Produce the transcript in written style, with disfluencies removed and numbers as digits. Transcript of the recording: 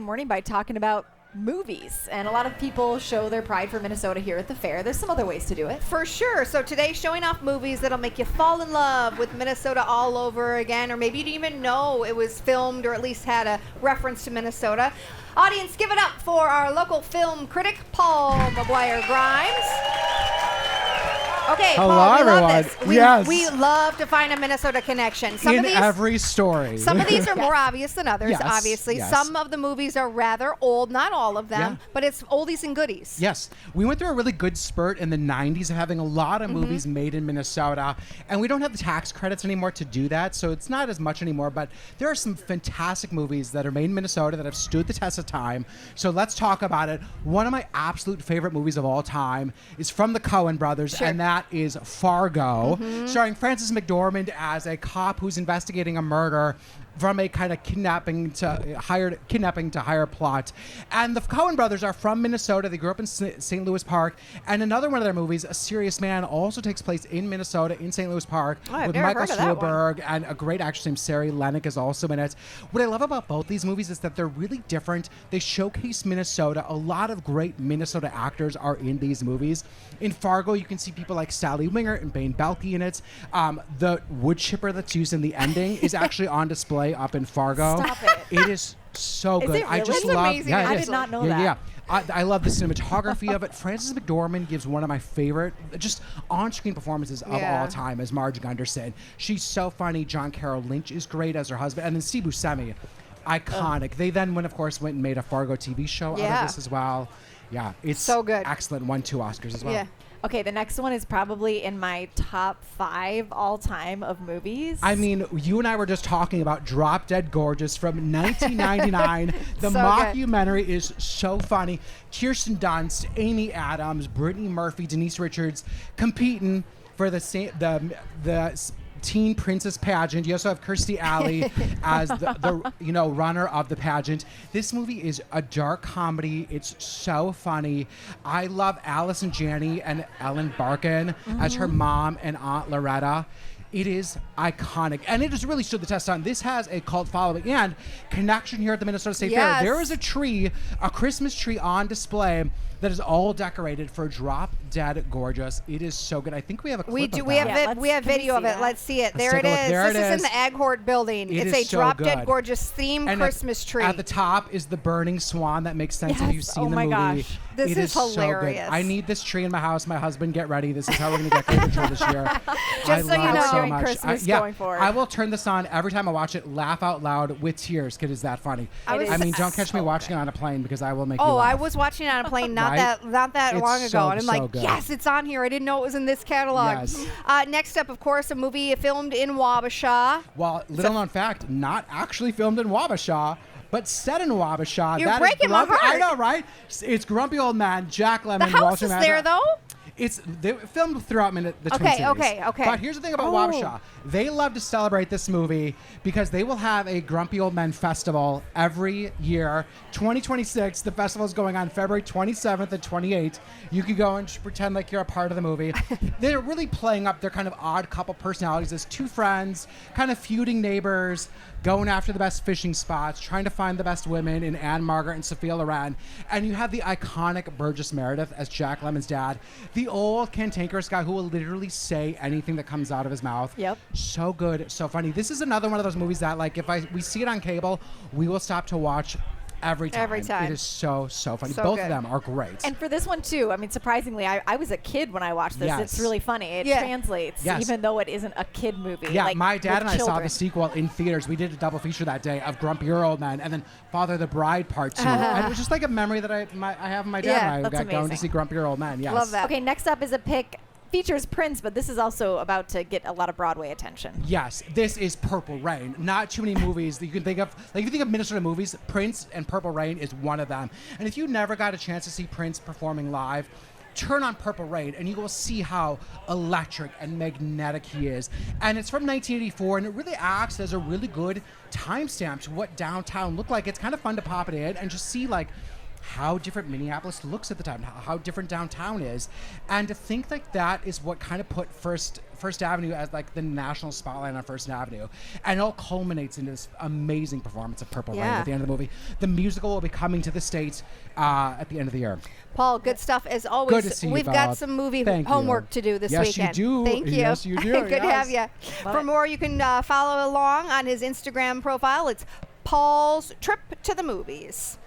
morning by talking about movies. And a lot of people show their pride for Minnesota here at the fair. There's some other ways to do it. For sure. So today, showing off movies that'll make you fall in love with Minnesota all over again, or maybe you didn't even know it was filmed or at least had a reference to Minnesota. Audience, give it up for our local film critic, Paul McGuire-Grimes. Okay, Hello, Paul, we everyone. love this. Yes. We love to find a Minnesota connection. In every story. Some of these are more obvious than others, Yes, obviously. yes. Some of the movies are rather old, not all of them, Yeah. but it's oldies and goodies. Yes. We went through a really good spurt in the 90s of having a lot of movies made in Minnesota, and we don't have the tax credits anymore to do that, so it's not as much anymore, but there are some fantastic movies that are made in Minnesota that have stood the test of time, so let's talk about it. One of my absolute favorite movies of all time is from the Coen brothers, and that is Fargo, starring Frances McDormand as a cop who's investigating a murder from a kind of kidnapping to hire plot. And the Coen brothers are from Minnesota. They grew up in St. Louis Park. And another one of their movies, A Serious Man, also takes place in Minnesota, in St. Louis Park, with Michael Stuhlbarg, and a great actress named Sarah Lennox is also in it. What I love about both these movies is that they're really different. They showcase Minnesota. A lot of great Minnesota actors are in these movies. In Fargo, you can see people like Sally Winger and Bane Belke in it. The wood chipper that's used in the ending is actually on display up in Fargo. Stop it. It is so good. It really? I just It's love. amazing, Yeah, it I is. did not know yeah, that. Yeah. I love the cinematography of it. Frances McDormand gives one of my favorite, just on-screen performances of all time as Marge Gunderson. She's so funny. John Carroll Lynch is great as her husband, and then Steve Buscemi, iconic. They then, of course, went and made a Fargo TV show out of this as well. Yeah, it's So good. Excellent. Won 2 Oscars as well. Yeah. Okay, the next one is probably in my top 5 all-time of movies. I mean, you and I were just talking about Drop Dead Gorgeous from 1999. The So good. mockumentary is so funny. Kirsten Dunst, Amy Adams, Brittany Murphy, Denise Richards competing for the teen princess pageant. You also have Kirstie Alley as the runner of the pageant. This movie is a dark comedy. It's so funny. I love Allison Janney and Ellen Barkin as her mom and Aunt Loretta. It is iconic, and it has really stood the test of time. This has a cult following and connection here at the Minnesota State Fair. There is a Christmas tree on display that is all decorated for Drop Dead Gorgeous. It is so good. I think we have a clip We do. of We that. have we have video of it. Let's see it. There take it a look. is. There This it is in is. the Aghort building. It It's is a so Drop Dead good. Gorgeous themed And Christmas tree. At the top is the burning swan that makes sense if you've Yes. seen Oh the my movie. gosh. This It is so good. hilarious. I need this tree in my house. My husband, get ready. This is how we're going to decorate the tree this year. I so you love know. it so During much. Christmas yeah, going forward. I will turn this on every time I watch it, laugh out loud with tears because it's that funny. I was- I mean, don't catch me so watching it on a plane because I will make you Oh, laugh. I was watching it on a plane not Right? that It's long ago, so- and I'm so like, good. yes, it's on here. I didn't know it was in this catalog. Yes. Next up, of course, a movie filmed in Wabasha. Well, little known fact, not actually filmed in Wabasha, but set in Wabasha. You're That is breaking my Grumpy- I heart. know, right? It's Grumpy Old Man, Jack The Lemmon, house Walter is Matthau. there, though. They filmed throughout the Twin Okay, Cities. okay. But here's the thing about Wabasha. They love to celebrate this movie because they will have a Grumpy Old Men festival every year. 2026, the festival is going on February 27th and 28th. You can go and pretend like you're a part of the movie. They're really playing up their kind of odd couple personalities as two friends, kind of feuding neighbors, going after the best fishing spots, trying to find the best women in Anne Margaret and Sophia Loren. And you have the iconic Burgess Meredith as Jack Lemmon's dad, the old cantankerous guy who will literally say anything that comes out of his mouth. Yep. So good, so funny. This is another one of those movies that, like, if we see it on cable, we will stop to watch every time. Every time. It is so funny. So Both good. of them are great. And for this one too, I mean, surprisingly, I was a kid when I watched this. Yes. It's really funny. It Yeah. translates, Yes. even though it isn't a kid movie. Yeah, like, my dad with and I saw children. the sequel in theaters. We did a double feature that day of Grumpier Old Man and then Father the Bride Part 2. And it was just like a memory that I have of my dad Yeah, and I that's got going to amazing. see Grumpier Old Man. Yes. Love that. Okay, next up is a pick. Features Prince, but this is also about to get a lot of Broadway attention. Yes, this is Purple Rain. Not too many movies that you can think of. Like, if you think of Minnesota movies, Prince and Purple Rain is one of them. And if you never got a chance to see Prince performing live, turn on Purple Rain and you will see how electric and magnetic he is. And it's from 1984, and it really acts as a really good timestamp to what downtown looked like. It's kind of fun to pop it in and just see, like, how different Minneapolis looks at the time, how different downtown is, and to think like that is what kind of put First Avenue as like the national spotlight on First Avenue, and it all culminates into this amazing performance of Purple Rain at the end of the movie. The musical will be coming to the States at the end of the year. Paul, good stuff as always. Good to see you, We've got some movie homework to do this weekend. Yes, you do. Thank you. Yes, you do. Good to have you. For more, you can follow along on his Instagram profile. It's Paul's Trip to the Movies.